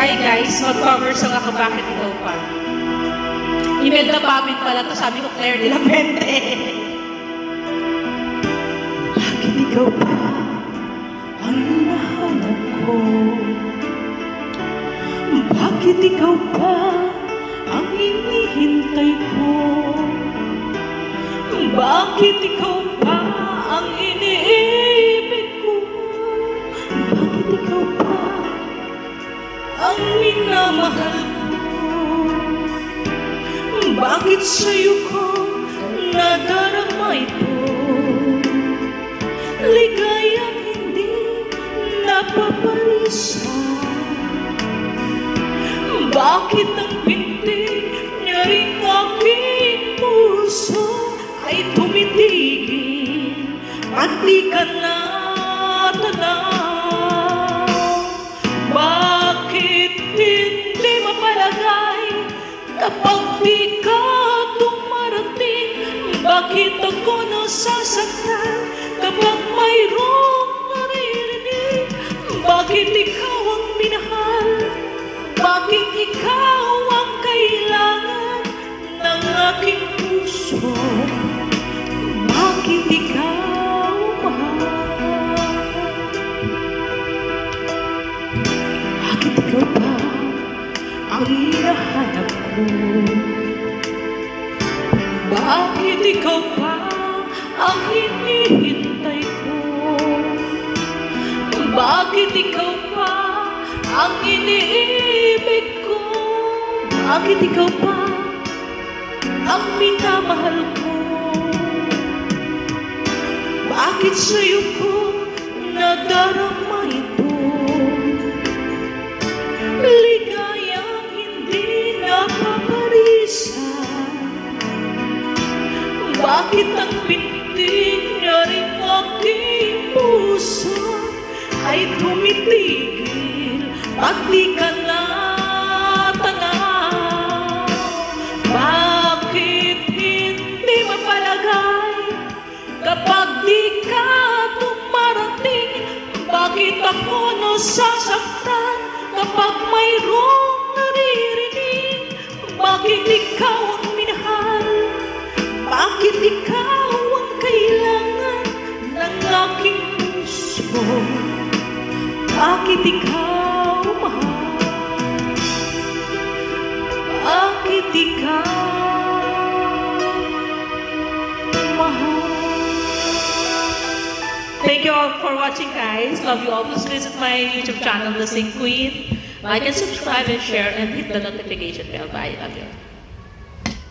Hi guys, mag-cover song ako, bakit ikaw pa? Imelda Pamin pala to, sabi ko Claire de la Fuente. Bakit ikaw pa ang hinahanap ko? Bakit ikaw pa ang hinihintay ko? Bakit ikaw pa ang iniibig ko? Bakit ikaw pa ang minamahal ko? Bakit sa'yo ko nadarama ito? Ligayang hindi napapalisa. Bakit ang pintig niya rin aking puso ay tumitigil at di ka natanaw? Bakit hindi mapalagay kapag di ka dumarating? Bakit ako nasasaktan kapag mayroong naririnig? Bakit ikaw ang minahal? Bakit ikaw ang kailangan ng aking puso? Bakit ikaw mahal? Bakit ikaw pa ang hinahanap ko? Bakit ikaw pa ang hinihintay ko? Bakit ikaw pa ang iniibig ko? Bakit ikaw pa ang minamahal ko? Bakit sa'yo ko nadarama ito? Ligayang hindi napaparisa. Bakit ang pintig niya rin aking puso ay tumitigil at di ka natanaw? Bakit hindi mapalagay kapag di ka dumarating? Bakit ako nasasaktan kapag mayroong naririnig? Bakit ikaw ang minahal? Bakit ikaw ang kailangan ng aking puso? Bakit ikaw mahal? Bakit ikaw mahal? Thank you all for watching, guys. Love you all. Please visit my YouTube channel, The Sing Queen. Like and subscribe and share and hit the notification bell. Bye. Love you.